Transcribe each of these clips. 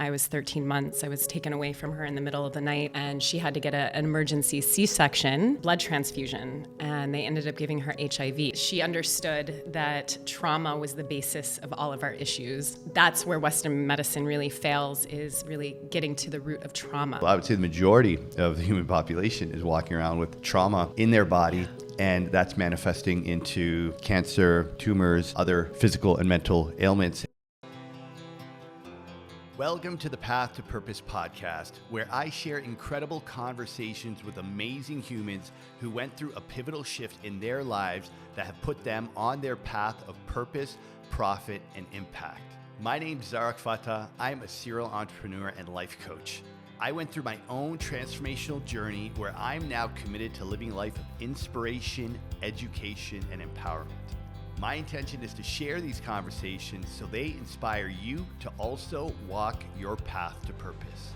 I was 13 months. I was taken away from her in the middle of the night, and she had to get an emergency C-section, blood transfusion, and they ended up giving her HIV. She understood that trauma was the basis of all of our issues. That's where Western medicine really fails, is really getting to the root of trauma. Well, I would say the majority of the human population is walking around with trauma in their body, and that's manifesting into cancer, tumors, other physical and mental ailments. Welcome to the Path to Purpose podcast, where I share incredible conversations with amazing humans who went through a pivotal shift in their lives that have put them on their path of purpose, profit, and impact. My name's Zarak Fatah. I'm a serial entrepreneur and life coach. I went through my own transformational journey where I'm now committed to living a life of inspiration, education, and empowerment. My intention is to share these conversations so they inspire you to also walk your path to purpose.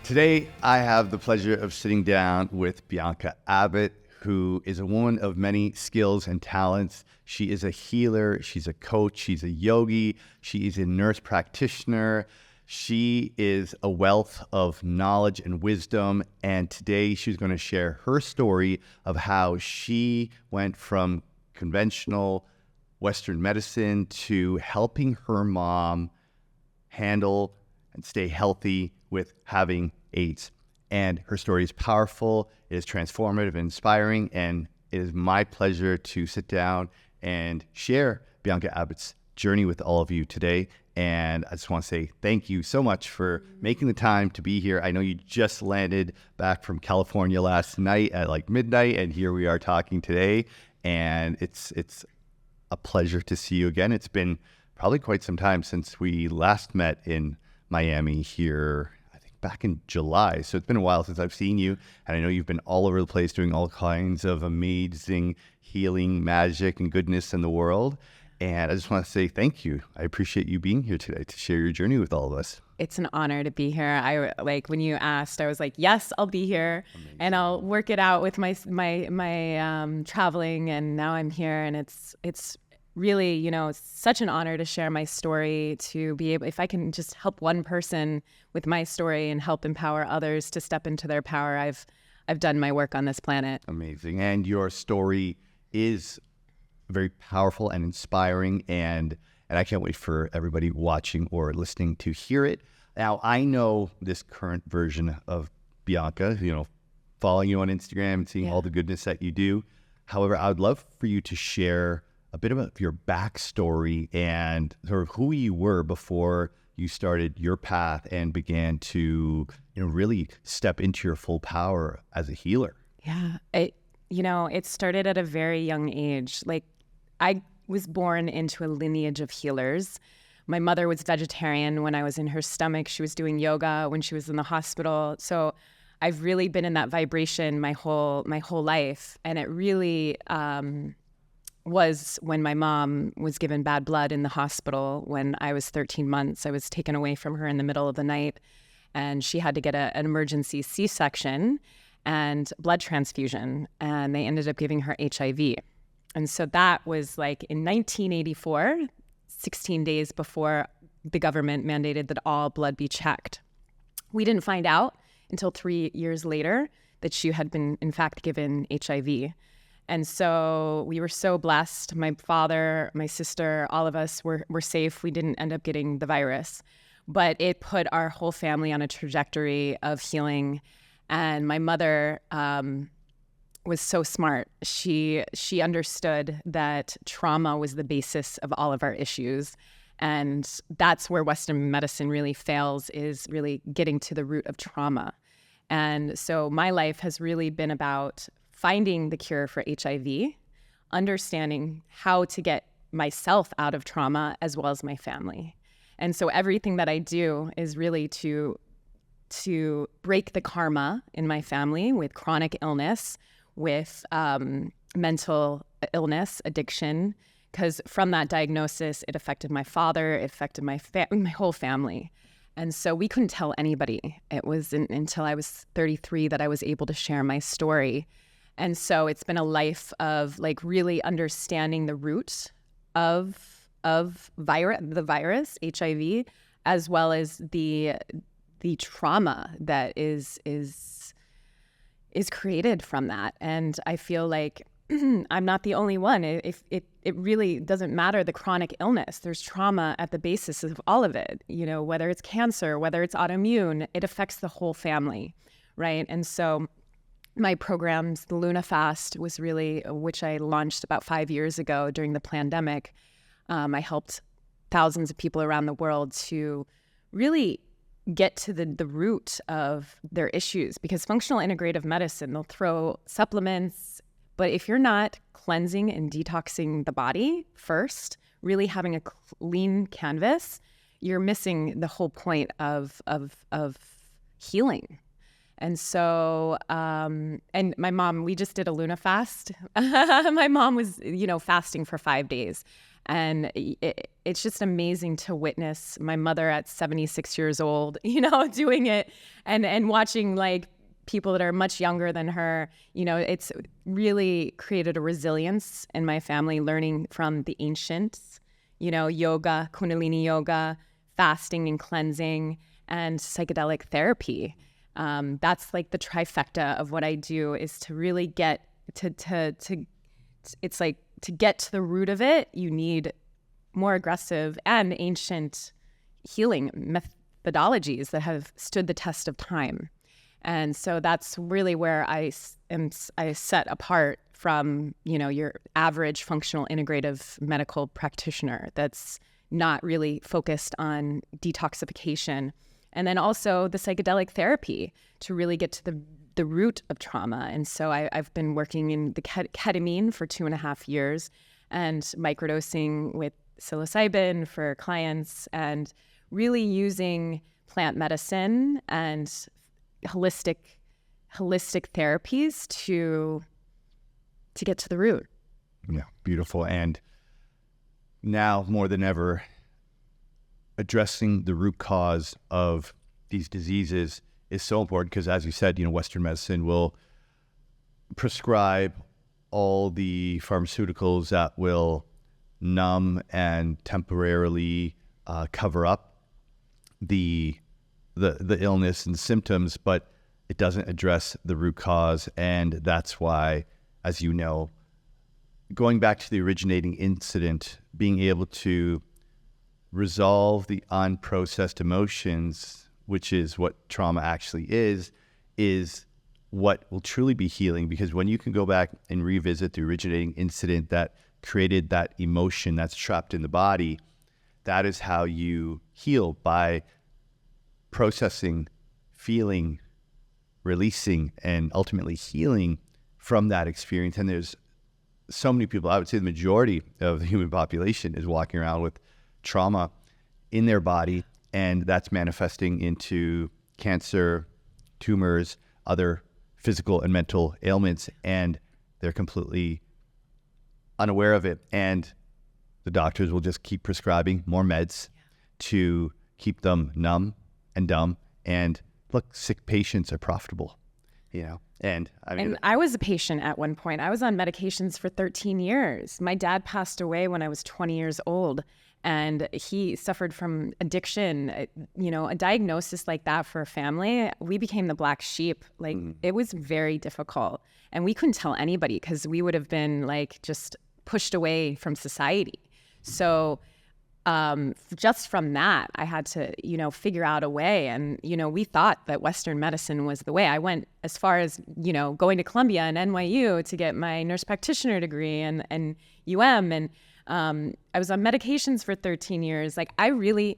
Today, I have the pleasure of sitting down with Bianca Abbott, who is a woman of many skills and talents. She is a healer, she's a coach, she's a yogi, she is a nurse practitioner. She is a wealth of knowledge and wisdom, and today she's going to share her story of how she went from conventional Western medicine to helping her mom handle and stay healthy with having AIDS. And her story is powerful, it is transformative and inspiring, and it is my pleasure to sit down and share Bianca Abbott's journey with all of you today. And I just want to say thank you so much for making the time to be here. I know you just landed back from California last night at like midnight, and here we are talking today. And it's a pleasure to see you again. It's been probably quite some time since we last met in Miami here, I think back in July. So it's been a while since I've seen you. And I know you've been all over the place doing all kinds of amazing healing magic and goodness in the world. And I just want to say thank you. I appreciate you being here today to share your journey with all of us. It's an honor to be here. When you asked, I was like, yes, I'll be here. Amazing. And I'll work it out with my traveling. And now I'm here, and it's really, such an honor to share my story, to be able, if I can just help one person with my story and help empower others to step into their power, I've done my work on this planet. Amazing. And your story is very powerful and inspiring, and I can't wait for everybody watching or listening to hear it. Now, I know this current version of Bianca, following you on Instagram and seeing all the goodness that you do. However, I would love for you to share a bit about your backstory and sort of who you were before you started your path and began to, really step into your full power as a healer. Yeah. It started at a very young age. I was born into a lineage of healers. My mother was vegetarian when I was in her stomach. She was doing yoga when she was in the hospital. So I've really been in that vibration my whole life. And it really was when my mom was given bad blood in the hospital when I was 13 months. I was taken away from her in the middle of the night, and she had to get an emergency C-section and blood transfusion, and they ended up giving her HIV. And so that was in 1984, 16 days before the government mandated that all blood be checked. We didn't find out until 3 years later that she had been, in fact, given HIV. And so we were so blessed. My father, my sister, all of us were safe. We didn't end up getting the virus. But it put our whole family on a trajectory of healing. And my mother was so smart. She understood that trauma was the basis of all of our issues. And that's where Western medicine really fails, is really getting to the root of trauma. And so my life has really been about finding the cure for HIV, understanding how to get myself out of trauma as well as my family. And so everything that I do is really to break the karma in my family with chronic illness, with mental illness, addiction, because from that diagnosis, it affected my father, it affected my whole family. And so we couldn't tell anybody. It was until I was 33 that I was able to share my story. And so it's been a life of really understanding the root of of the virus, HIV, as well as the trauma that is created from that. And I feel like I'm not the only one. It really doesn't matter the chronic illness. There's trauma at the basis of all of it. Whether it's cancer, whether it's autoimmune, it affects the whole family, right? And so my programs, the Luna Fast was really, which I launched about 5 years ago during the pandemic. I helped thousands of people around the world to really get to the root of their issues, because functional integrative medicine, they'll throw supplements, but if you're not cleansing and detoxing the body first, really having a clean canvas, you're missing the whole point of healing. And so, and my mom, we just did a Luna Fast. My mom was, fasting for 5 days. And it's just amazing to witness my mother at 76 years old, doing it and watching like people that are much younger than her. It's really created a resilience in my family, learning from the ancients, yoga, Kundalini yoga, fasting and cleansing, and psychedelic therapy. That's like the trifecta of what I do, is to really get it's like to get to the root of it, you need more aggressive and ancient healing methodologies that have stood the test of time. And so that's really where I set apart from, your average functional integrative medical practitioner that's not really focused on detoxification. And then also the psychedelic therapy to really get to the root of trauma. And so I've been working in the ketamine for 2.5 years and microdosing with psilocybin for clients, and really using plant medicine and holistic therapies to get to the root. Yeah, beautiful. And now more than ever, addressing the root cause of these diseases is so important, because as you said, Western medicine will prescribe all the pharmaceuticals that will numb and temporarily cover up the illness and symptoms, but it doesn't address the root cause. And that's why, as you know, going back to the originating incident, being able to resolve the unprocessed emotions, which is what trauma actually is what will truly be healing. Because when you can go back and revisit the originating incident that created that emotion that's trapped in the body, that is how you heal, by processing, feeling, releasing, and ultimately healing from that experience. And there's so many people, I would say the majority of the human population is walking around with trauma in their body, and that's manifesting into cancer, tumors, other physical and mental ailments, and they're completely unaware of it. And the doctors will just keep prescribing more meds to keep them numb and dumb. And look, sick patients are profitable, And I was a patient at one point. I was on medications for 13 years. My dad passed away when I was 20 years old, and he suffered from addiction. A diagnosis like that for a family, we became the black sheep. It was very difficult, and we couldn't tell anybody because we would have been just pushed away from society. So just from that, I had to, figure out a way. And, we thought that Western medicine was the way. I went as far as, going to Columbia and NYU to get my nurse practitioner degree and UM. And I was on medications for 13 years. I really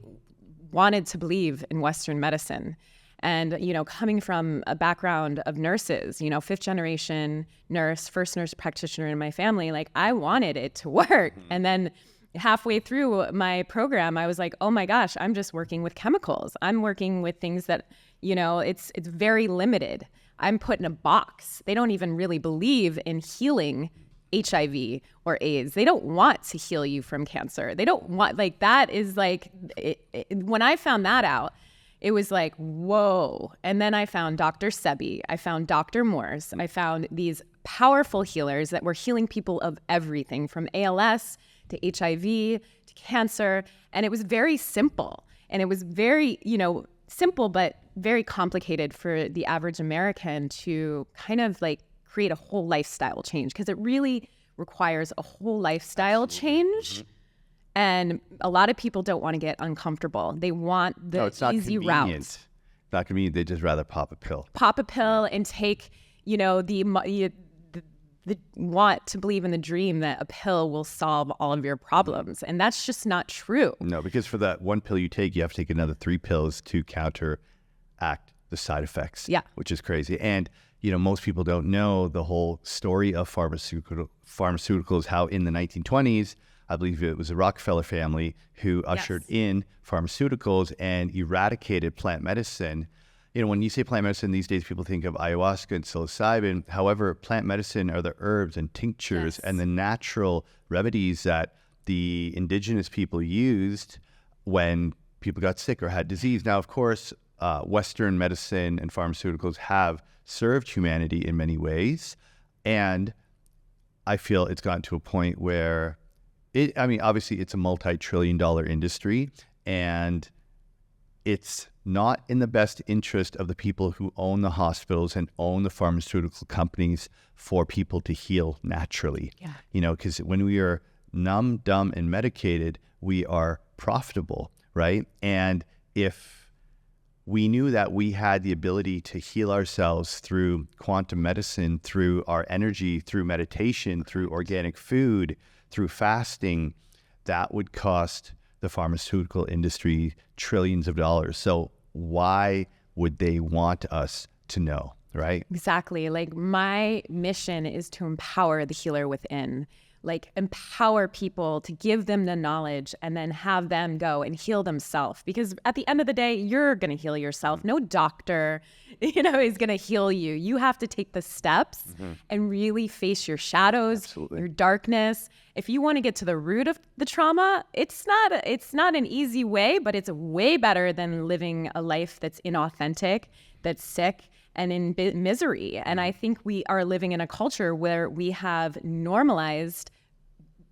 wanted to believe in Western medicine. And, coming from a background of nurses, 5th generation nurse, first nurse practitioner in my family, I wanted it to work. And then halfway through my program, I was like, oh my gosh, I'm just working with chemicals. I'm working with things that, it's very limited. I'm put in a box. They don't even really believe in healing HIV or AIDS. They don't want to heal you from cancer. They don't want, that is when I found that out, it was like, whoa. And then I found Dr. Sebi. I found Dr. Morse. I found these powerful healers that were healing people of everything from ALS to HIV, to cancer. And it was very simple. And it was very, simple, but very complicated for the average American to kind of like create a whole lifestyle change, because it really requires a whole lifestyle change. And a lot of people don't want to get uncomfortable. They want the easy route. It's not convenient. They'd just rather pop a pill. And take, the want to believe in the dream that a pill will solve all of your problems. And that's just not true. No, because for that one pill you take, you have to take another 3 pills to counteract the side effects. Yeah. Which is crazy. And, most people don't know the whole story of pharmaceuticals, how in the 1920s, I believe it was the Rockefeller family who ushered in pharmaceuticals and eradicated plant medicine. When you say plant medicine these days, people think of ayahuasca and psilocybin. However, plant medicine are the herbs and tinctures and the natural remedies that the indigenous people used when people got sick or had disease. Now, of course, Western medicine and pharmaceuticals have served humanity in many ways. And I feel it's gotten to a point where obviously it's a multi-trillion-dollar industry, and it's not in the best interest of the people who own the hospitals and own the pharmaceutical companies for people to heal naturally. Yeah. Because when we are numb, dumb, and medicated, we are profitable, right? And if we knew that we had the ability to heal ourselves through quantum medicine, through our energy, through meditation, through organic food, through fasting, that would cost the pharmaceutical industry trillions of dollars. So why would they want us to know, right? Exactly. Like, my mission is to empower the healer within. Like, empower people, to give them the knowledge and then have them go and heal themselves. Because at the end of the day, you're going to heal yourself. No doctor, is going to heal you. You have to take the steps and really face your shadows, your darkness. If you want to get to the root of the trauma, it's not an easy way, but it's way better than living a life that's inauthentic, that's sick, and in misery. And I think we are living in a culture where we have normalized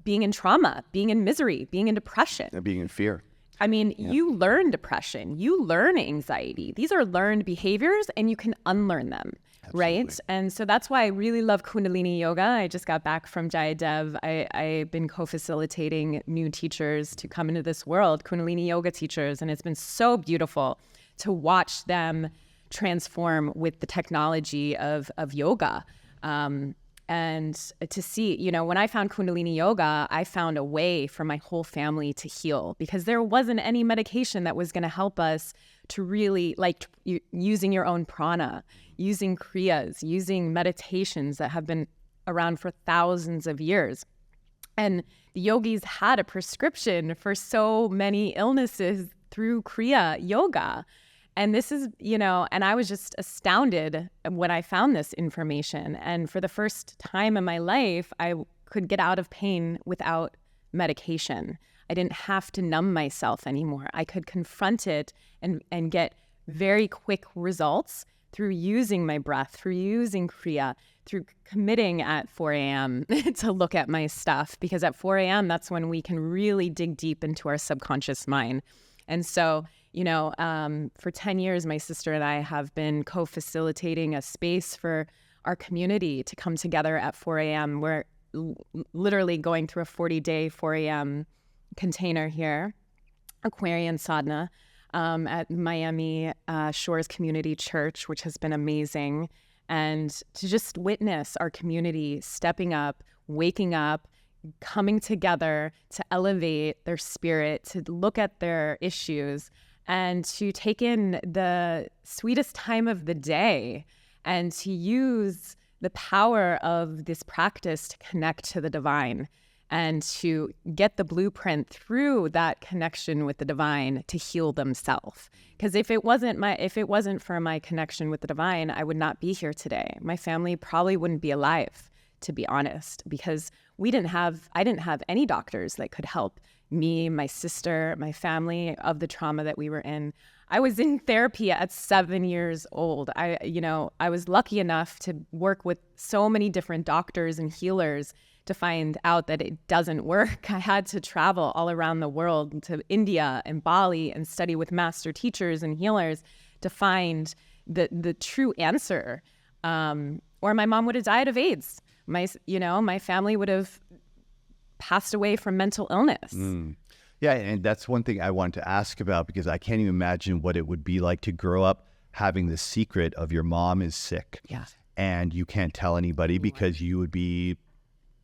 being in trauma, being in misery, being in depression. And being in fear. You learn depression, you learn anxiety. These are learned behaviors, and you can unlearn them, right? And so that's why I really love Kundalini Yoga. I just got back from Jayadev. I've been co-facilitating new teachers to come into this world, Kundalini Yoga teachers, and it's been so beautiful to watch them transform with the technology of yoga. And to see, when I found Kundalini Yoga, I found a way for my whole family to heal, because there wasn't any medication that was going to help us to really, like, using your own prana, using kriyas, using meditations that have been around for thousands of years. And the yogis had a prescription for so many illnesses through kriya yoga. And this is, and I was just astounded when I found this information. And for the first time in my life, I could get out of pain without medication. I didn't have to numb myself anymore. I could confront it and get very quick results through using my breath, through using kriya, through committing at 4 a.m. to look at my stuff. Because at 4 a.m., that's when we can really dig deep into our subconscious mind. And so, for 10 years, my sister and I have been co-facilitating a space for our community to come together at 4 a.m. We're literally going through a 40-day 4 a.m. container here, Aquarian Sadhana, at Miami Shores Community Church, which has been amazing. And to just witness our community stepping up, waking up, coming together to elevate their spirit, to look at their issues, and to take in the sweetest time of the day, and to use the power of this practice to connect to the divine, and to get the blueprint through that connection with the divine to heal themselves. Because if it wasn't for my connection with the divine, I would not be here today. My family probably wouldn't be alive, to be honest, because I didn't have any doctors that could help me, my sister, my family of the trauma that we were in. I was in therapy at 7 years old. I was lucky enough to work with so many different doctors and healers to find out that it doesn't work. I had to travel all around the world to India and Bali and study with master teachers and healers to find the true answer. Or my mom would have died of AIDS. My family would have passed away from mental illness. Yeah, and that's one thing I wanted to ask about, because I can't even imagine what it would be like to grow up having the secret of your mom is sick. Yeah. And you can't tell anybody because you would be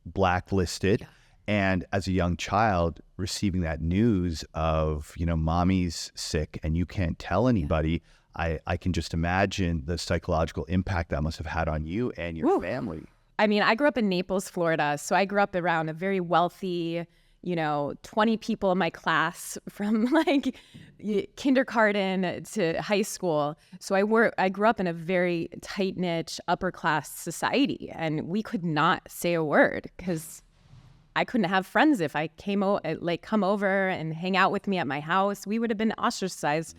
blacklisted. Yeah. And as a young child, receiving that news of, mommy's sick and you can't tell anybody, I can just imagine the psychological impact that must have had on you and your family. I mean, I grew up in Naples, Florida. So I grew up around a very wealthy, 20 people in my class from like kindergarten to high school. So I grew up in a very tight-knit upper class society, and we could not say a word because I couldn't have friends. If I come over and hang out with me at my house, we would have been ostracized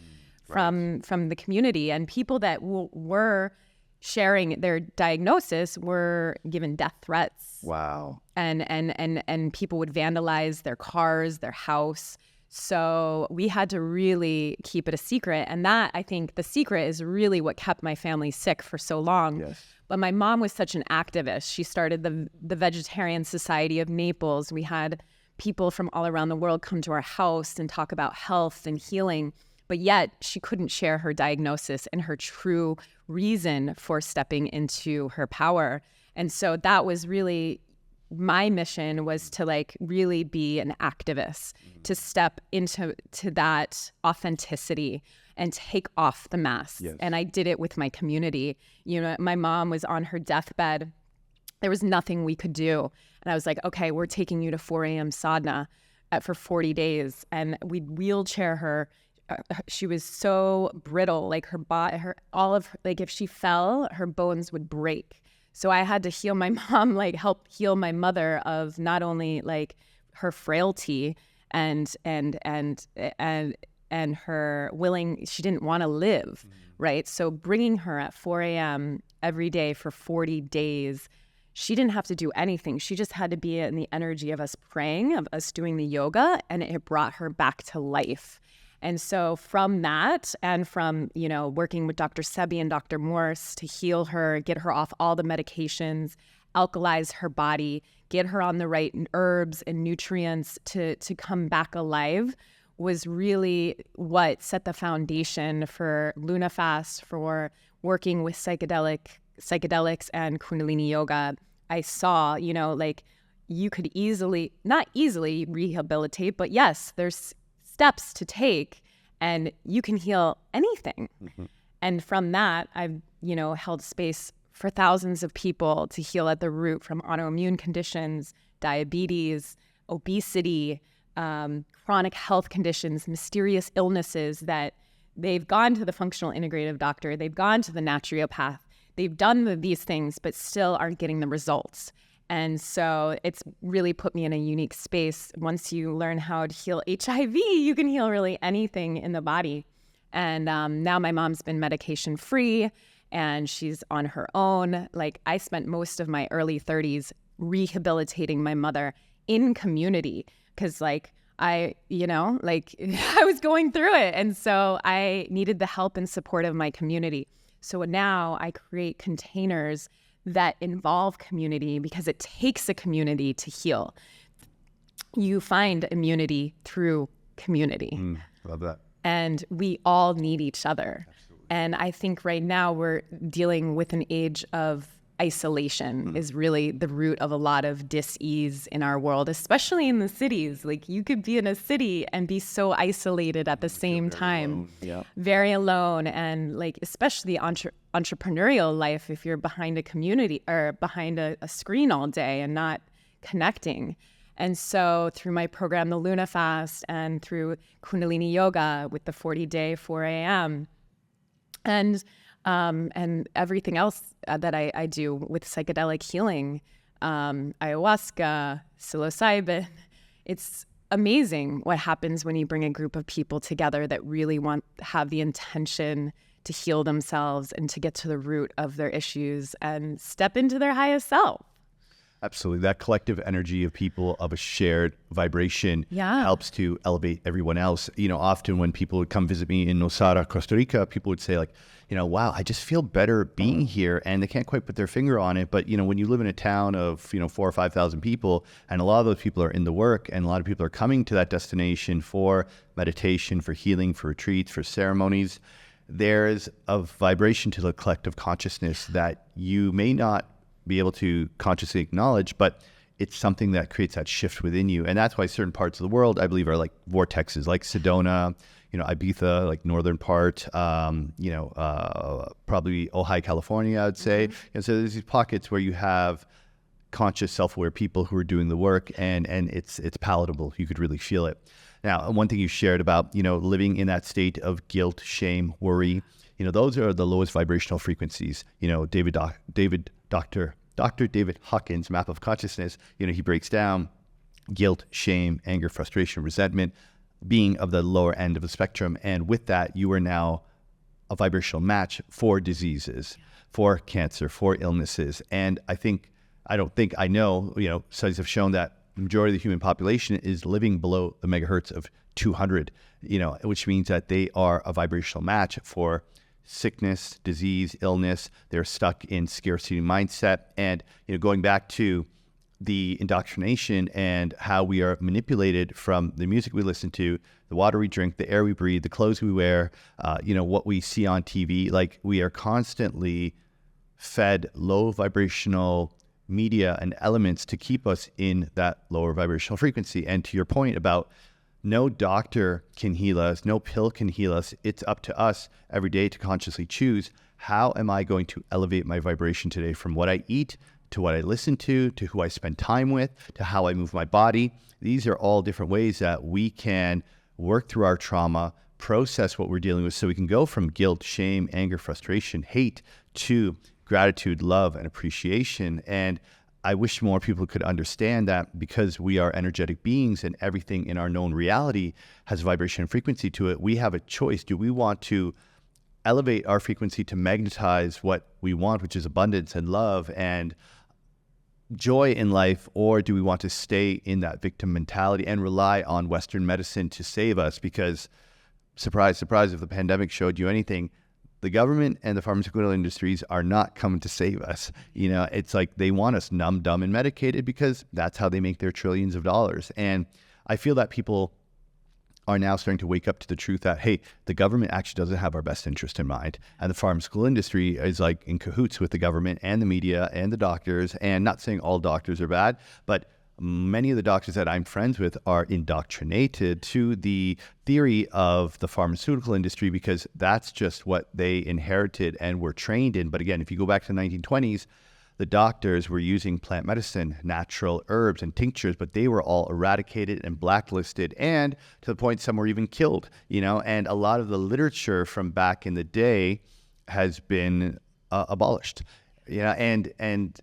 from the community. And people that were sharing their diagnosis were given death threats. Wow. And people would vandalize their cars, their house. So we had to really keep it a secret. And that, I think, the secret is really what kept my family sick for so long. Yes. But my mom was such an activist. She started the Vegetarian Society of Naples. We had people from all around the world come to our house and talk about health and healing. But yet she couldn't share her diagnosis and her true reason for stepping into her power. And so that was really my mission, was to really be an activist, to step into that authenticity and take off the mask. Yes. And I did it with my community. My mom was on her deathbed. There was nothing we could do. And I was like, okay, we're taking you to 4 AM sadhana for 40 days. And we'd wheelchair her. She was so brittle, if she fell, her bones would break. So I had to heal my mom, help heal my mother of not only her frailty and her she didn't want to live, right? So bringing her at 4 a.m. every day for 40 days, she didn't have to do anything. She just had to be in the energy of us praying, of us doing the yoga, and it brought her back to life. And so from that, and from, working with Dr. Sebi and Dr. Morse to heal her, get her off all the medications, alkalize her body, get her on the right herbs and nutrients to come back alive, was really what set the foundation for Luna Fast, for working with psychedelics and Kundalini yoga. I saw, you could not easily rehabilitate, but yes, there's steps to take and you can heal anything. Mm-hmm. And from that, I've, held space for thousands of people to heal at the root from autoimmune conditions, diabetes, obesity, chronic health conditions, mysterious illnesses that they've gone to the functional integrative doctor, they've gone to the naturopath, they've done these things, but still aren't getting the results. And so it's really put me in a unique space. Once you learn how to heal HIV, you can heal really anything in the body. And now my mom's been medication free and she's on her own. I spent most of my early 30s rehabilitating my mother in community because I was going through it. And so I needed the help and support of my community. So now I create containers that involve community because it takes a community to heal. You find immunity through community. Love that. And we all need each other. Absolutely. And I think right now we're dealing with an age of isolation is really the root of a lot of dis-ease in our world, especially in the cities. You could be in a city and be so isolated at the same time, very alone. And especially entrepreneurial life, if you're behind a community or behind a screen all day and not connecting. And so through my program, the Luna Fast, and through Kundalini Yoga with the 40-day 4 a.m. and everything else that I do with psychedelic healing, ayahuasca, psilocybin. It's amazing what happens when you bring a group of people together that really have the intention to heal themselves and to get to the root of their issues and step into their highest self. Absolutely. That collective energy of people, of a shared vibration, helps to elevate everyone else. Often when people would come visit me in Nosara, Costa Rica, people would say like, wow, I just feel better being here. And they can't quite put their finger on it. But, when you live in a town of, 4,000 or 5,000 people, and a lot of those people are in the work, and a lot of people are coming to that destination for meditation, for healing, for retreats, for ceremonies, there's a vibration to the collective consciousness that you may not be able to consciously acknowledge, but it's something that creates that shift within you. And that's why certain parts of the world, I believe, are like vortexes, like Sedona, Ibiza, like northern part, probably Ojai, California, I would say. And so there's these pockets where you have conscious, self-aware people who are doing the work, and it's palatable. You could really feel it. Now, one thing you shared about, living in that state of guilt, shame, worry, those are the lowest vibrational frequencies. Dr. David Hawkins' map of consciousness, he breaks down guilt, shame, anger, frustration, resentment, being of the lower end of the spectrum. And with that, you are now a vibrational match for diseases, for cancer, for illnesses. And I know, studies have shown that the majority of the human population is living below the megahertz of 200, which means that they are a vibrational match for sickness, disease, illness. They're stuck in scarcity mindset. And, going back to the indoctrination and how we are manipulated from the music we listen to, the water we drink, the air we breathe, the clothes we wear, what we see on TV, like we are constantly fed low vibrational media and elements to keep us in that lower vibrational frequency. And to your point about no doctor can heal us, no pill can heal us. It's up to us every day to consciously choose, how am I going to elevate my vibration today, from what I eat to what I listen to who I spend time with, to how I move my body. These are all different ways that we can work through our trauma, process what we're dealing with, so we can go from guilt, shame, anger, frustration, hate to gratitude, love, and appreciation. And I wish more people could understand that, because we are energetic beings and everything in our known reality has vibration and frequency to it. We have a choice. Do we want to elevate our frequency to magnetize what we want, which is abundance and love and joy in life, or do we want to stay in that victim mentality and rely on Western medicine to save us? Because surprise, surprise, if the pandemic showed you anything, the government and the pharmaceutical industries are not coming to save us. It's like they want us numb, dumb, and medicated, because that's how they make their trillions of dollars. And I feel that people are now starting to wake up to the truth that, hey, the government actually doesn't have our best interest in mind. And the pharmaceutical industry is like in cahoots with the government and the media and the doctors. And not saying all doctors are bad, but many of the doctors that I'm friends with are indoctrinated to the theory of the pharmaceutical industry, because that's just what they inherited and were trained in. But again, if you go back to the 1920s, the doctors were using plant medicine, natural herbs and tinctures, but they were all eradicated and blacklisted, and to the point some were even killed, and a lot of the literature from back in the day has been abolished, and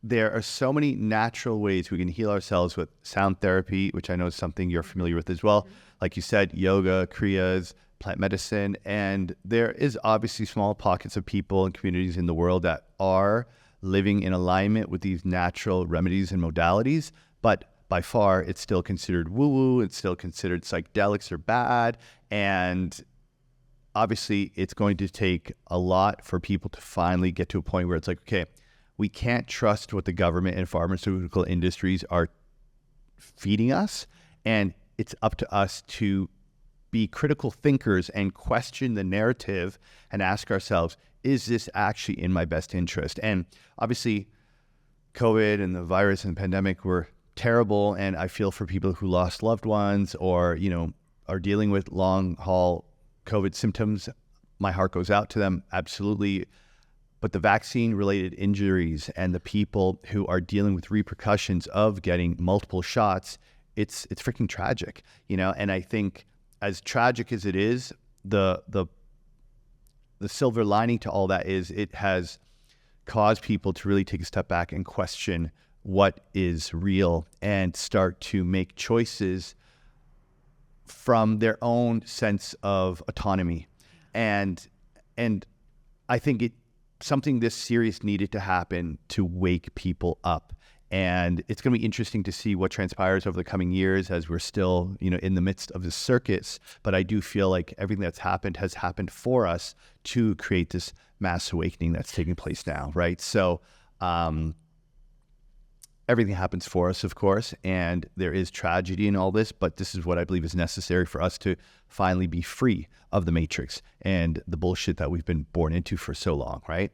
there are so many natural ways we can heal ourselves with sound therapy, which I know is something you're familiar with as well. Like you said, yoga, kriyas, plant medicine. And there is obviously small pockets of people and communities in the world that are living in alignment with these natural remedies and modalities. But by far, it's still considered woo-woo. It's still considered psychedelics are bad. And obviously, it's going to take a lot for people to finally get to a point where it's like, okay, we can't trust what the government and pharmaceutical industries are feeding us. And it's up to us to be critical thinkers and question the narrative and ask ourselves, is this actually in my best interest? And obviously, COVID and the virus and the pandemic were terrible. And I feel for people who lost loved ones or, are dealing with long haul COVID symptoms. My heart goes out to them. Absolutely. But the vaccine-related injuries and the people who are dealing with repercussions of getting multiple shots, it's freaking tragic, And I think, as tragic as it is, the silver lining to all that is it has caused people to really take a step back and question what is real and start to make choices from their own sense of autonomy, and I think something this serious needed to happen to wake people up And it's going to be interesting to see what transpires over the coming years as we're still, in the midst of the circuits. But I do feel like everything that's happened has happened for us to create this mass awakening that's taking place now, right? So everything happens for us, of course, and there is tragedy in all this, but this is what I believe is necessary for us to finally be free of the matrix and the bullshit that we've been born into for so long, right?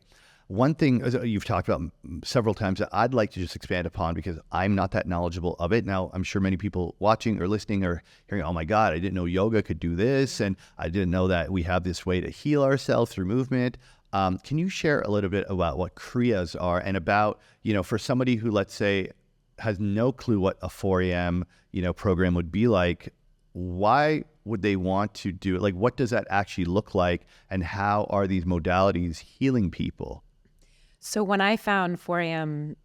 One thing you've talked about several times that I'd like to just expand upon, because I'm not that knowledgeable of it. Now, I'm sure many people watching or listening are hearing, oh my God, I didn't know yoga could do this, and I didn't know that we have this way to heal ourselves through movement. Can you share a little bit about what Kriyas are, and about, for somebody who, let's say, has no clue what a 4 a.m., program would be like, why would they want to do it? Like, what does that actually look like, and how are these modalities healing people? So when I found 4 a.m.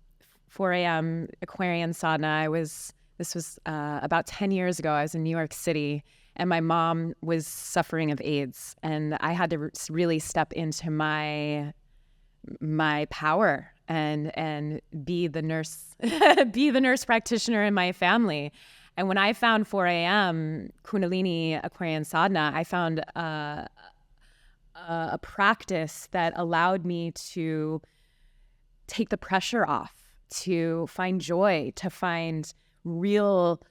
Aquarian Sadhana, this was about 10 years ago. I was in New York City, and my mom was suffering of AIDS, and I had to really step into my power and be the nurse, be the nurse practitioner in my family. And when I found 4 a.m. Kundalini Aquarian Sadhana, I found a practice that allowed me to take the pressure off, to find joy, to find real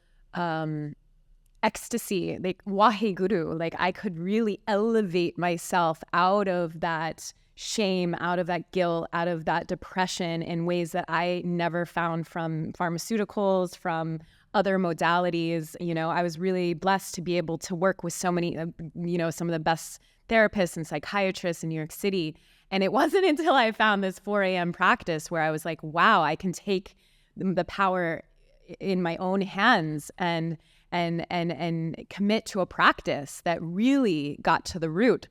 ecstasy, like waheguru. Like, I could really elevate myself out of that shame, out of that guilt, out of that depression in ways that I never found from pharmaceuticals, from other modalities. I was really blessed to be able to work with so many, some of the best therapists and psychiatrists in New York City. And it wasn't until I found this 4 a.m. practice where I was like, wow, I can take the power in my own hands and commit to a practice that really got to the root.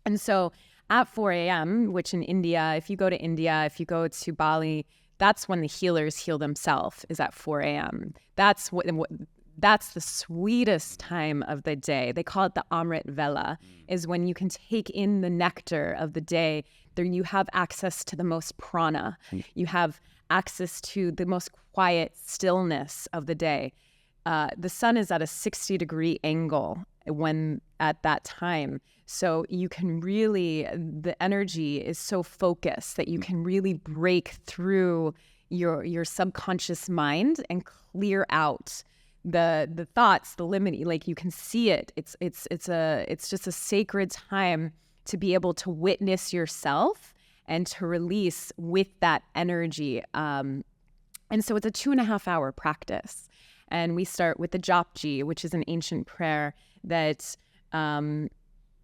And so at 4 a.m., which in India, if you go to India, if you go to Bali, that's when the healers heal themselves, is at 4 a.m. That's the sweetest time of the day. They call it the Amrit Vela, is when you can take in the nectar of the day. There you have access to the most prana. You have access to the most quiet stillness of the day. The sun is at a 60-degree angle at that time. So you can really, the energy is so focused that you can really break through your subconscious mind and clear out the thoughts, the limiting. Like, you can see it. It's just a sacred time to be able to witness yourself and to release with that energy. And so it's a 2.5-hour practice. And we start with the Japji, which is an ancient prayer that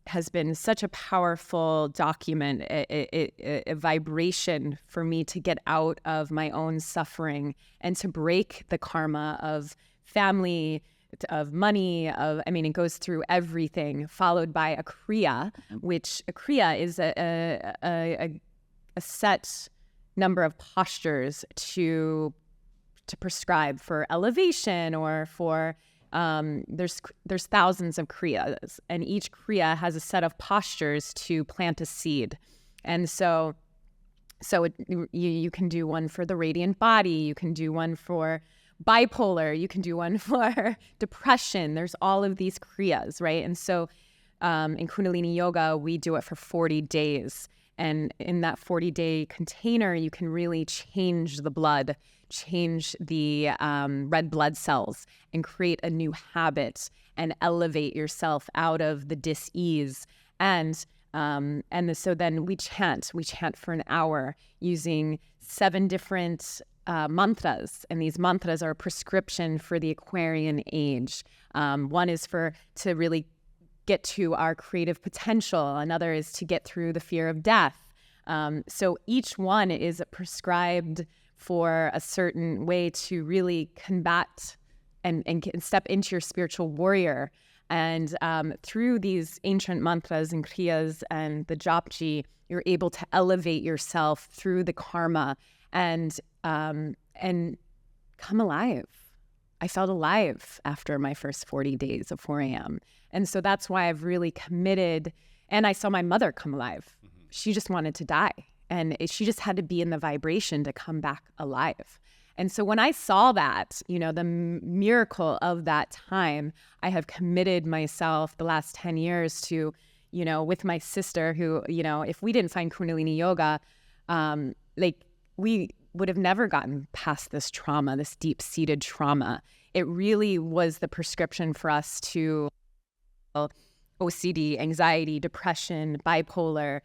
has been such a powerful document, a vibration for me to get out of my own suffering and to break the karma of family, of money, it goes through everything, followed by a kriya, which a kriya is a set number of postures to prescribe for elevation, or for there's thousands of kriyas, and each kriya has a set of postures to plant a seed. And so you can do one for the radiant body, you can do one for bipolar, you can do one for depression. There's all of these kriyas, right? And so in Kundalini Yoga, we do it for 40 days. And in that 40-day container, you can really change the blood, change the red blood cells, and create a new habit and elevate yourself out of the dis-ease. So then we chant for an hour using 7 different mantras, and these mantras are a prescription for the Aquarian age. One is to really get to our creative potential. Another is to get through the fear of death. So each one is prescribed for a certain way to really combat and step into your spiritual warrior. And through these ancient mantras and kriyas and the japji, you're able to elevate yourself through the karma and come alive. I felt alive after my first 40 days of 4 a.m. And so that's why I've really committed. And I saw my mother come alive. She just wanted to die. And she just had to be in the vibration to come back alive. And so when I saw that, the miracle of that time, I have committed myself the last 10 years to, with my sister who, if we didn't find Kundalini yoga, we would have never gotten past this trauma, this deep-seated trauma. It really was the prescription for us to OCD, anxiety, depression, bipolar,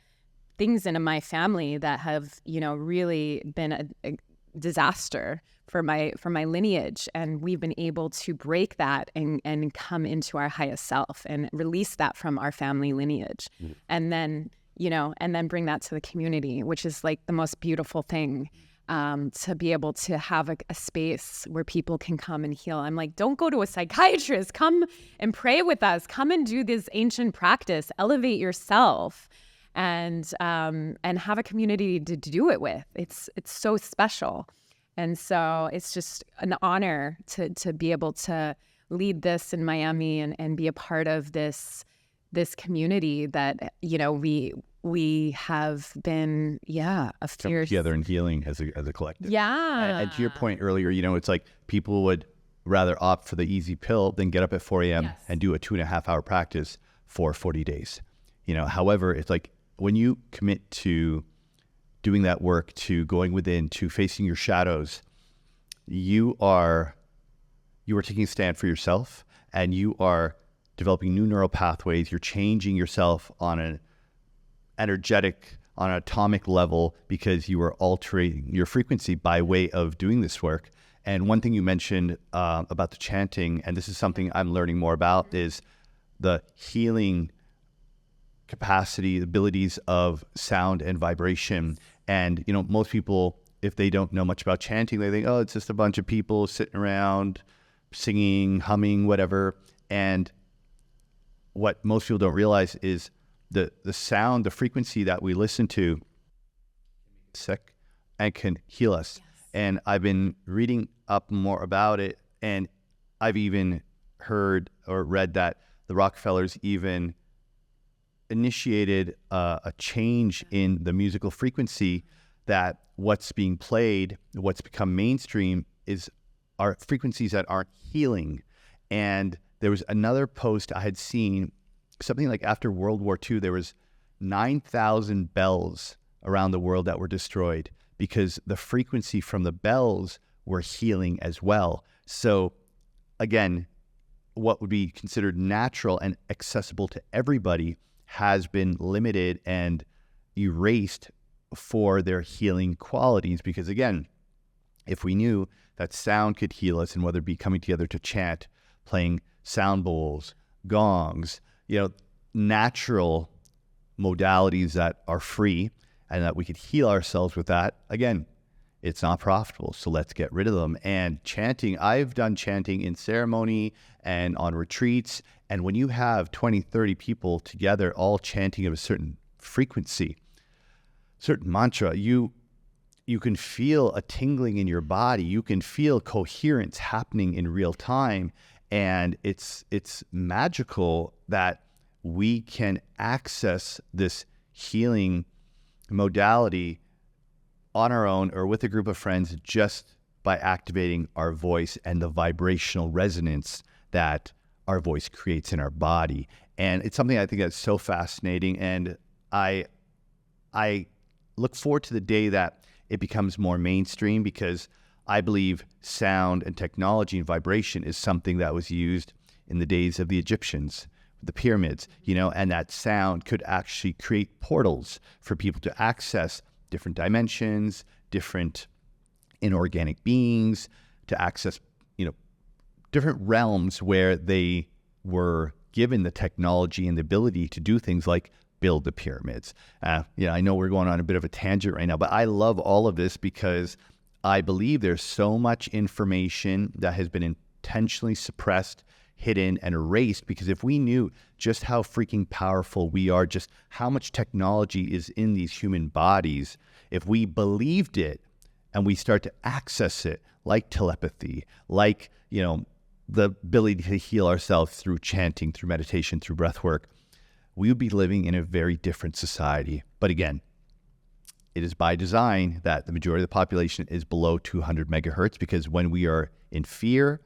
things in my family that have, really been a disaster for my lineage. And we've been able to break that and come into our highest self and release that from our family lineage. And then, and then bring that to the community, which is like the most beautiful thing. To be able to have a space where people can come and heal. I'm like, don't go to a psychiatrist. Come and pray with us. Come and do this ancient practice. Elevate yourself, and have a community to do it with. It's so special, and so it's just an honor to be able to lead this in Miami and be a part of this community that we have been, a fierce together in healing as a collective. Yeah. And to your point earlier, it's like people would rather opt for the easy pill than get up at 4 a.m. and do a 2.5 hour practice for 40 days. However, it's like when you commit to doing that work, to going within, to facing your shadows, you are taking a stand for yourself, and you are developing new neural pathways. You're changing yourself on an atomic level, because you are altering your frequency by way of doing this work. And one thing you mentioned about the chanting, and this is something I'm learning more about, is the healing capacity, the abilities of sound and vibration. And, most people, if they don't know much about chanting, they think, oh, it's just a bunch of people sitting around singing, humming, whatever. And what most people don't realize is the sound, the frequency that we listen to, sick and can heal us. Yes. And I've been reading up more about it, and I've even heard or read that the Rockefellers even initiated a change in the musical frequency, that what's being played, what's become mainstream, are frequencies that aren't healing. And there was another post I had seen, something like after World War II, there was 9,000 bells around the world that were destroyed because the frequency from the bells were healing as well. So again, what would be considered natural and accessible to everybody has been limited and erased for their healing qualities. Because again, if we knew that sound could heal us, and whether it be coming together to chant, playing sound bowls, gongs, natural modalities that are free, and that we could heal ourselves with that, again, it's not profitable, so let's get rid of them. And chanting, I've done chanting in ceremony and on retreats, and when you have 20, 30 people together all chanting of a certain frequency, certain mantra, you can feel a tingling in your body, you can feel coherence happening in real time, and it's magical that we can access this healing modality on our own or with a group of friends just by activating our voice and the vibrational resonance that our voice creates in our body. And it's something I think that's so fascinating, and I look forward to the day that it becomes more mainstream, because I believe sound and technology and vibration is something that was used in the days of the Egyptians, the pyramids, and that sound could actually create portals for people to access different dimensions, different inorganic beings, to access, different realms where they were given the technology and the ability to do things like build the pyramids. I know we're going on a bit of a tangent right now, but I love all of this because I believe there's so much information that has been intentionally suppressed, hidden, and erased, because if we knew just how freaking powerful we are, just how much technology is in these human bodies, if we believed it and we start to access it, like telepathy, like, the ability to heal ourselves through chanting, through meditation, through breath work, we would be living in a very different society. But again, it is by design that the majority of the population is below 200 megahertz, because when we are in fear,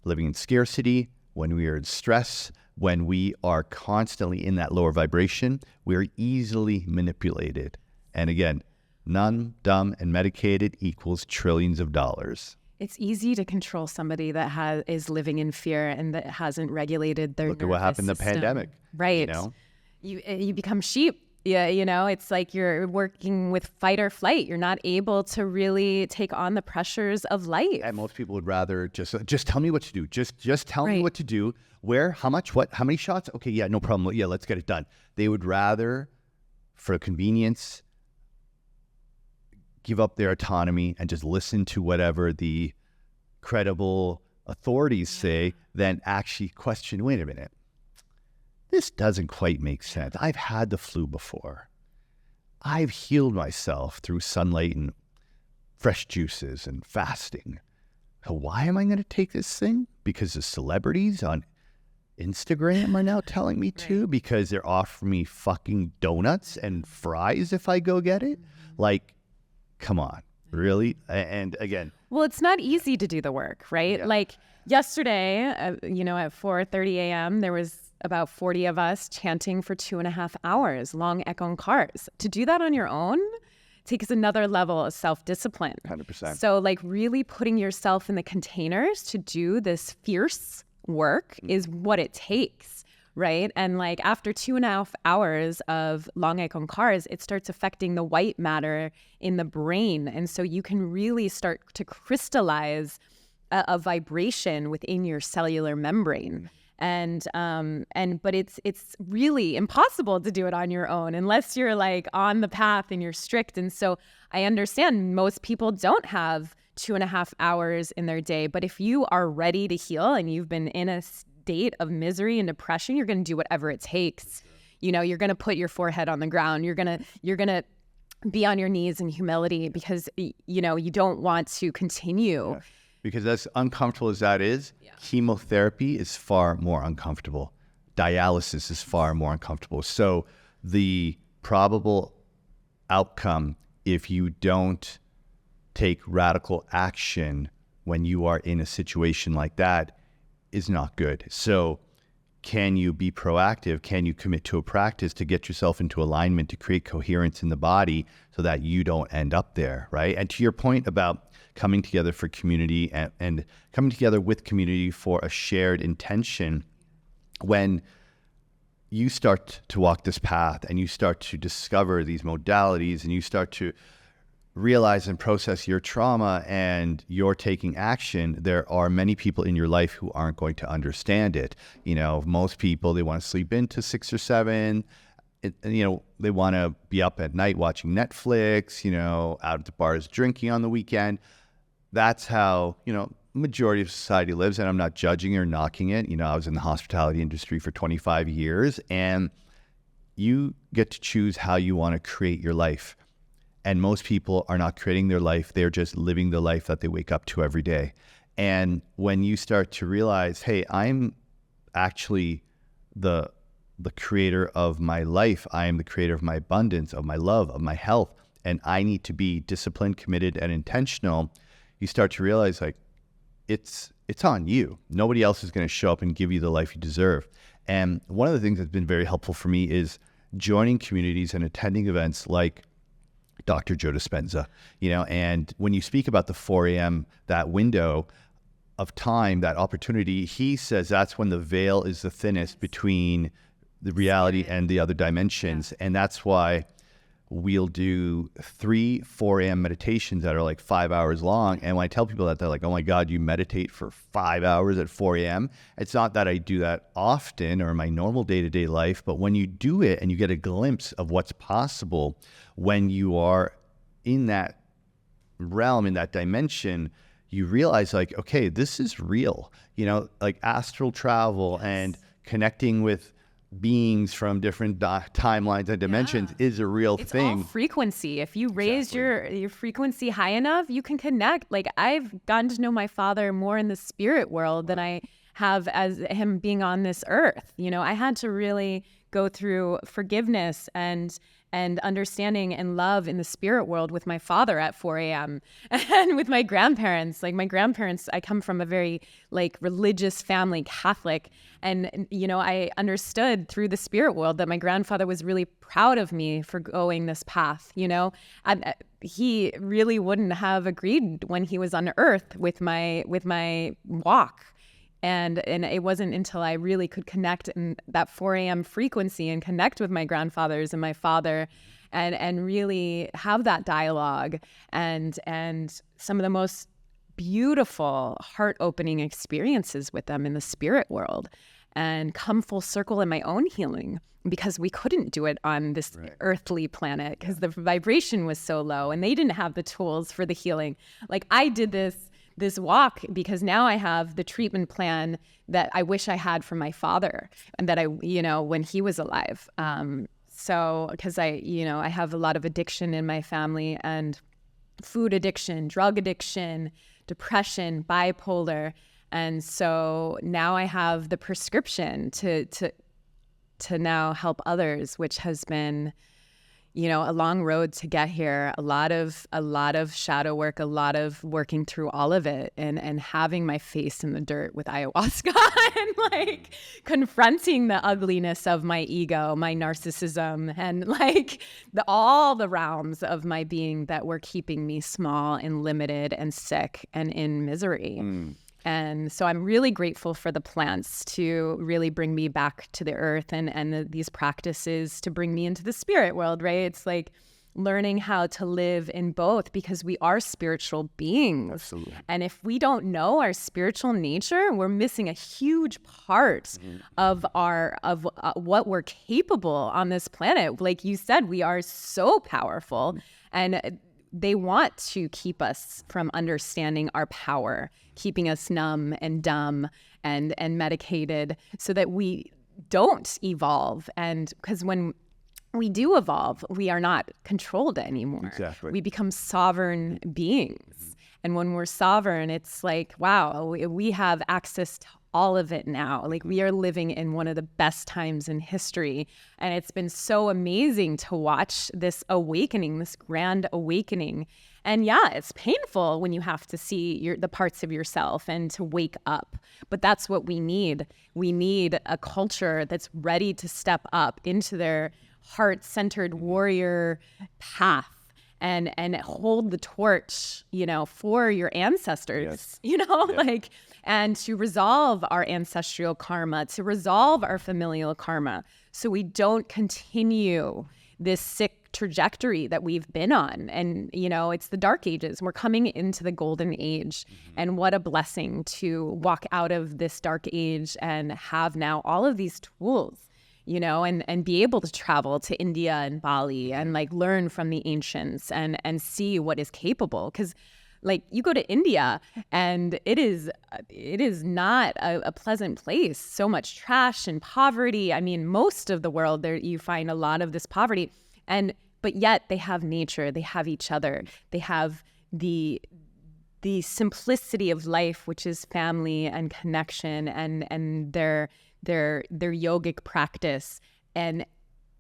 living in scarcity, when we are in stress, when we are constantly in that lower vibration, we are easily manipulated. And again, numb, dumb, and medicated equals trillions of dollars. It's easy to control somebody that is living in fear and that hasn't regulated their Look at what happened in the pandemic. Right. You become sheep. Yeah, it's like you're working with fight or flight. You're not able to really take on the pressures of life. And most people would rather just tell me what to do. Just tell me what to do. Where, how much, what, how many shots? Okay, yeah, no problem. Yeah, let's get it done. They would rather, for convenience, give up their autonomy and just listen to whatever the credible authorities say than actually question, wait a minute, this doesn't quite make sense. I've had the flu before. I've healed myself through sunlight and fresh juices and fasting. So why am I going to take this thing? Because the celebrities on Instagram are now telling me to, because they're offering me fucking donuts and fries if I go get it? Like, come on, really? And again, well, it's not easy to do the work, right? Yeah. Like yesterday, at 4:30 a.m., there was about 40 of us chanting for 2.5 hours, long echoncars. To do that on your own takes another level of self-discipline. 100%. So like really putting yourself in the containers to do this fierce work is what it takes, right? And like after 2.5 hours of long echoncars, it starts affecting the white matter in the brain. And so you can really start to crystallize a vibration within your cellular membrane. But it's really impossible to do it on your own unless you're like on the path and you're strict. And so I understand most people don't have 2.5 hours in their day, but if you are ready to heal and you've been in a state of misery and depression, you're going to do whatever it takes. You're going to put your forehead on the ground. You're going to be on your knees in humility because, you don't want to continue. Yeah. Because as uncomfortable as that is, chemotherapy is far more uncomfortable. Dialysis is far more uncomfortable. So the probable outcome, if you don't take radical action when you are in a situation like that, is not good. So can you be proactive? Can you commit to a practice to get yourself into alignment, to create coherence in the body so that you don't end up there, right? And to your point about coming together for community and coming together with community for a shared intention, when you start to walk this path and you start to discover these modalities and you start to realize and process your trauma and you're taking action, there are many people in your life who aren't going to understand it. Most people, they want to sleep into 6 or 7. They want to be up at night watching Netflix, out at the bars drinking on the weekend. That's how, majority of society lives, and I'm not judging or knocking it. I was in the hospitality industry for 25 years, and you get to choose how you want to create your life. And most people are not creating their life. They're just living the life that they wake up to every day. And when you start to realize, hey, I'm actually the creator of my life. I am the creator of my abundance, of my love, of my health, and I need to be disciplined, committed, and intentional. You start to realize like it's on you. Nobody else is going to show up and give you the life you deserve. And one of the things that's been very helpful for me is joining communities and attending events like Dr. Joe Dispenza, and when you speak about the 4 a.m., that window of time, that opportunity, he says that's when the veil is the thinnest between the reality and the other dimensions. And that's why we'll do 3 4 a.m. meditations that are like 5 hours long. And when I tell people that, they're like, oh my God, you meditate for 5 hours at 4 a.m. It's not that I do that often or in my normal day-to-day life, but when you do it and you get a glimpse of what's possible when you are in that realm, in that dimension, you realize like, okay, this is real, like astral travel and connecting with beings from different timelines and dimensions is a real thing. It's all frequency. If you raise your frequency high enough, you can connect. Like I've gotten to know my father more in the spirit world than I have as him being on this earth. I had to really go through forgiveness and understanding and love in the spirit world with my father at 4 a.m. and with my grandparents. Like my grandparents, I come from a very like religious family, Catholic. And, you know, I understood through the spirit world that my grandfather was really proud of me for going this path, you know. He really wouldn't have agreed when he was on earth with my walk. And it wasn't until I really could connect in that 4 a.m. frequency and connect with my grandfathers and my father and really have that dialogue and some of the most beautiful heart-opening experiences with them in the spirit world and come full circle in my own healing, because we couldn't do it on this earthly planet because the vibration was so low and they didn't have the tools for the healing. Like I did this walk because now I have the treatment plan that I wish I had from my father and that when he was alive. So because I have a lot of addiction in my family, and food addiction, drug addiction, depression, bipolar. And so now I have the prescription to now help others, which has been, a long road to get here, a lot of shadow work, a lot of working through all of it and having my face in the dirt with ayahuasca and like confronting the ugliness of my ego, my narcissism, and like all the realms of my being that were keeping me small and limited and sick and in misery. And so I'm really grateful for the plants to really bring me back to the earth and these practices to bring me into the spirit world, right? It's like learning how to live in both, because we are spiritual beings. Absolutely. And if we don't know our spiritual nature, we're missing a huge part of what we're capable on this planet. Like you said, we are so powerful, and they want to keep us from understanding our power, keeping us numb and dumb and medicated so that we don't evolve. And because when we do evolve, we are not controlled anymore. Exactly. We become sovereign beings. And when we're sovereign, it's like, wow, we have access to all of it now. Like we are living in one of the best times in history. And it's been so amazing to watch this awakening, this grand awakening. And yeah, it's painful when you have to see the parts of yourself and to wake up. But that's what we need. We need a culture that's ready to step up into their heart-centered warrior path and hold the torch, for your ancestors, and to resolve our ancestral karma, to resolve our familial karma, so we don't continue this sick trajectory that we've been on. And, it's the dark ages. We're coming into the golden age. And what a blessing to walk out of this dark age and have now all of these tools, and be able to travel to India and Bali and like learn from the ancients and see what is capable. Because like you go to India and it is not a pleasant place. So much trash and poverty. I mean, most of the world there you find a lot of this poverty, but yet they have nature, they have each other, they have the simplicity of life, which is family and connection and their yogic practice. And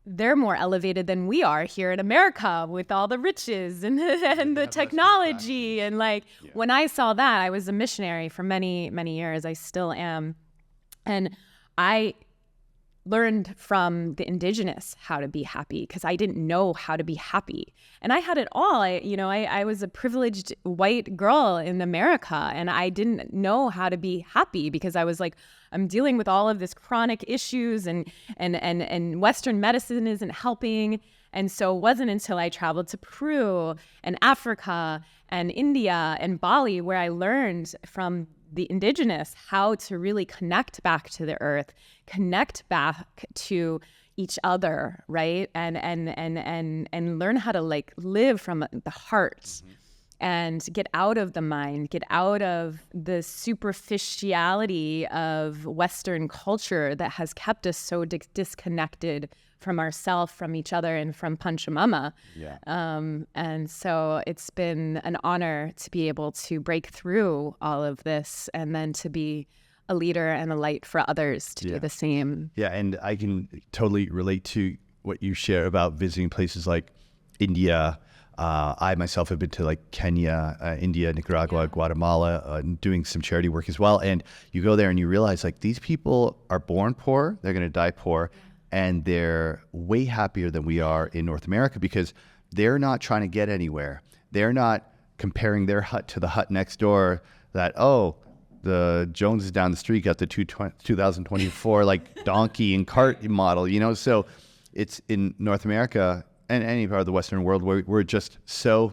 they're more elevated than we are here in America with all the riches and the technology. And when I saw that, I was a missionary for many, many years. I still am. And I learned from the indigenous how to be happy because I didn't know how to be happy. And I had it all. I was a privileged white girl in America, and I didn't know how to be happy because I was like, I'm dealing with all of this chronic issues and Western medicine isn't helping. And so it wasn't until I traveled to Peru and Africa and India and Bali where I learned from the indigenous how to really connect back to the earth, connect back to each other, right? And learn how to live from the heart and get out of the mind, get out of the superficiality of Western culture that has kept us so disconnected from ourselves, from each other, and from Pachamama. Yeah. And so it's been an honor to be able to break through all of this and then to be a leader and a light for others to do the same. Yeah, and I can totally relate to what you share about visiting places like India. I myself have been to like Kenya, India, Nicaragua, Guatemala, doing some charity work as well. And you go there and you realize like these people are born poor, they're going to die poor, and they're way happier than we are in North America because they're not trying to get anywhere. They're not comparing their hut to the hut next door that, oh, the Joneses down the street got the 2024 like donkey and cart model, you know? So it's in North America and any part of the Western world where we're just so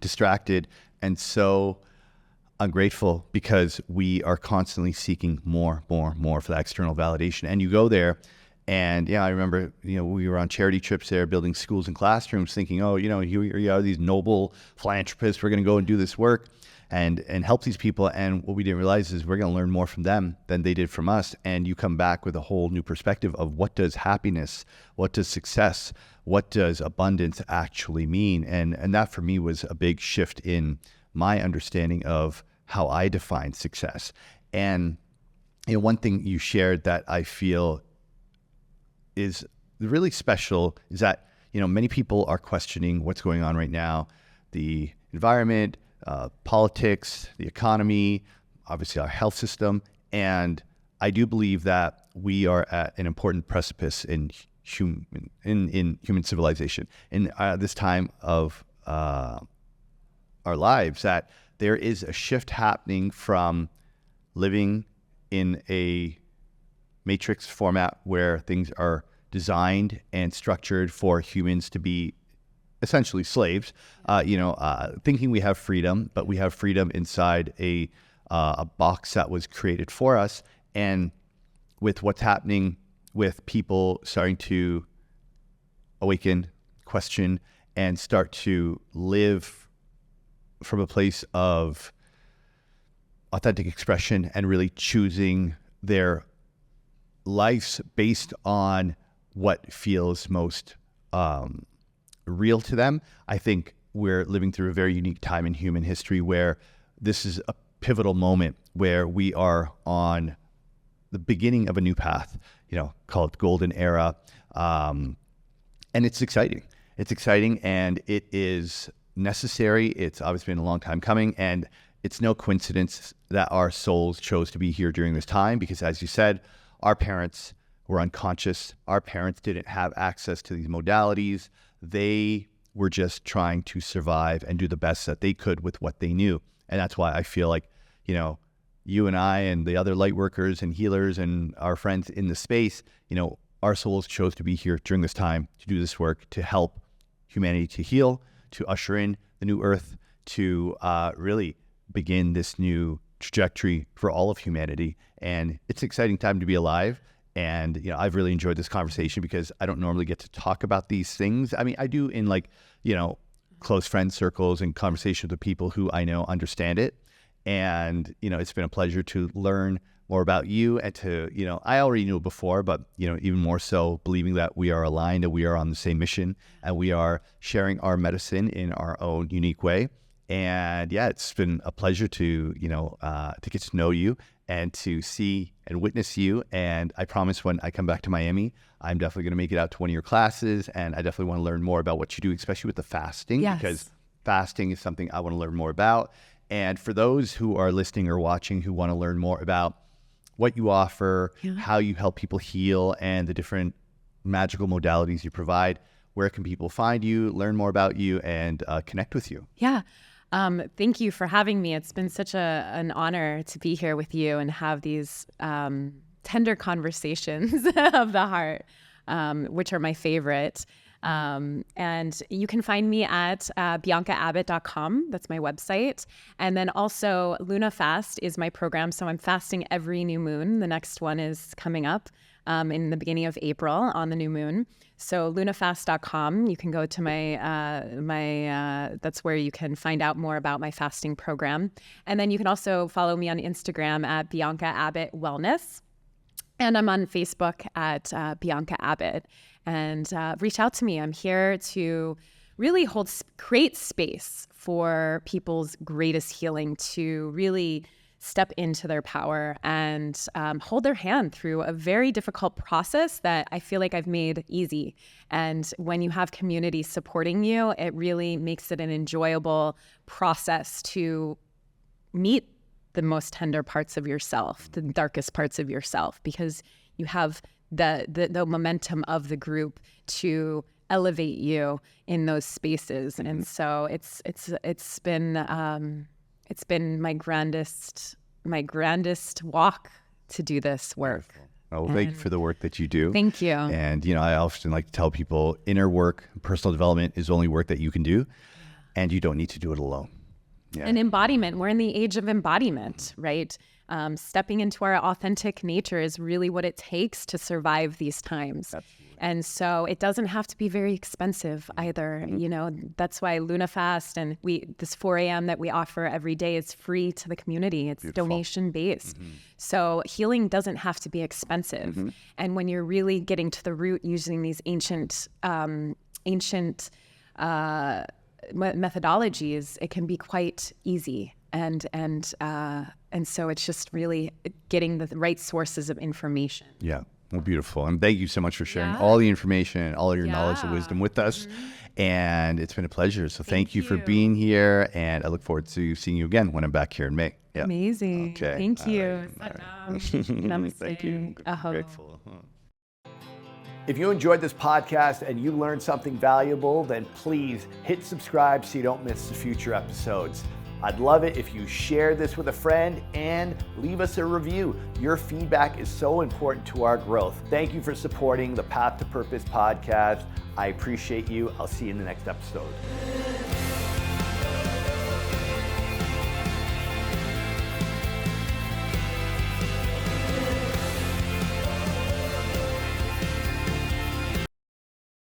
distracted and so ungrateful because we are constantly seeking more for that external validation. And you go there and I remember, we were on charity trips there, building schools and classrooms thinking, oh, here are these noble philanthropists. We're going to go and do this work and help these people. And what we didn't realize is we're going to learn more from them than they did from us. And you come back with a whole new perspective of what does happiness, what does success, what does abundance actually mean? And that for me was a big shift in my understanding of how I define success. And one thing you shared that I feel is really special is that, many people are questioning what's going on right now, the environment, politics, the economy, obviously our health system. And I do believe that we are at an important precipice in human civilization in this time of our lives, that there is a shift happening from living in a matrix format where things are designed and structured for humans to be essentially slaves, thinking we have freedom, but we have freedom inside a box that was created for us. And with what's happening with people starting to awaken, question, and start to live from a place of authentic expression and really choosing their lives based on what feels most real to them. I think we're living through a very unique time in human history where this is a pivotal moment where we are on the beginning of a new path, called golden era. And it's exciting. It's exciting and it is necessary. It's obviously been a long time coming, and it's no coincidence that our souls chose to be here during this time because, as you said, our parents were unconscious. Our parents didn't have access to these modalities. They were just trying to survive and do the best that they could with what they knew. And that's why I feel like, you and I and the other light workers and healers and our friends in the space, our souls chose to be here during this time to do this work, to help humanity to heal, to usher in the new earth, to really begin this new trajectory for all of humanity. And it's an exciting time to be alive. And, I've really enjoyed this conversation because I don't normally get to talk about these things. I mean, I do in close friend circles and conversations with people who I know understand it. And, it's been a pleasure to learn more about you and to, I already knew it before, but, even more so believing that we are aligned and we are on the same mission and we are sharing our medicine in our own unique way. And it's been a pleasure to, to get to know you and to see and witness you. And I promise when I come back to Miami, I'm definitely going to make it out to one of your classes. And I definitely want to learn more about what you do, especially with the fasting, because fasting is something I want to learn more about. And for those who are listening or watching who want to learn more about what you offer, how you help people heal, and the different magical modalities you provide, where can people find you, learn more about you, and connect with you? Thank you for having me. It's been such an honor to be here with you and have these tender conversations of the heart, which are my favorite. And you can find me at biancaabbott.com. That's my website. And then also Luna Fast is my program. So I'm fasting every new moon. The next one is coming up in the beginning of April on the new moon. So lunafast.com, you can go to that's where you can find out more about my fasting program. And then you can also follow me on Instagram at Bianca Abbott Wellness. And I'm on Facebook at Bianca Abbott. And reach out to me. I'm here to really create space for people's greatest healing, to really step into their power and hold their hand through a very difficult process that I feel like I've made easy. And when you have community supporting you, it really makes it an enjoyable process to meet the most tender parts of yourself, the darkest parts of yourself, because you have the momentum of the group to elevate you in those spaces. And so it's been my grandest walk to do this work. Well, thank you for the work that you do. Thank you. And, I often like to tell people inner work, personal development is only work that you can do, and you don't need to do it alone. Yeah. And embodiment, we're in the age of embodiment, right? Stepping into our authentic nature is really what it takes to survive these times. Absolutely. And so it doesn't have to be very expensive either. That's why Luna Fast and this 4 a.m. that we offer every day is free to the community. It's donation based. So healing doesn't have to be expensive. And when you're really getting to the root using these ancient methodologies, it can be quite easy. And so it's just really getting the right sources of information. Yeah. Well, beautiful. And thank you so much for sharing all the information, all of your knowledge and wisdom with us. And it's been a pleasure. So thank you for being here. And I look forward to seeing you again when I'm back here in May. Yeah. Amazing. Okay. Thank you. Namaste. Thank you. Grateful. If you enjoyed this podcast and you learned something valuable, then please hit subscribe so you don't miss the future episodes. I'd love it if you share this with a friend and leave us a review. Your feedback is so important to our growth. Thank you for supporting the Path to Purpose podcast. I appreciate you. I'll see you in the next episode.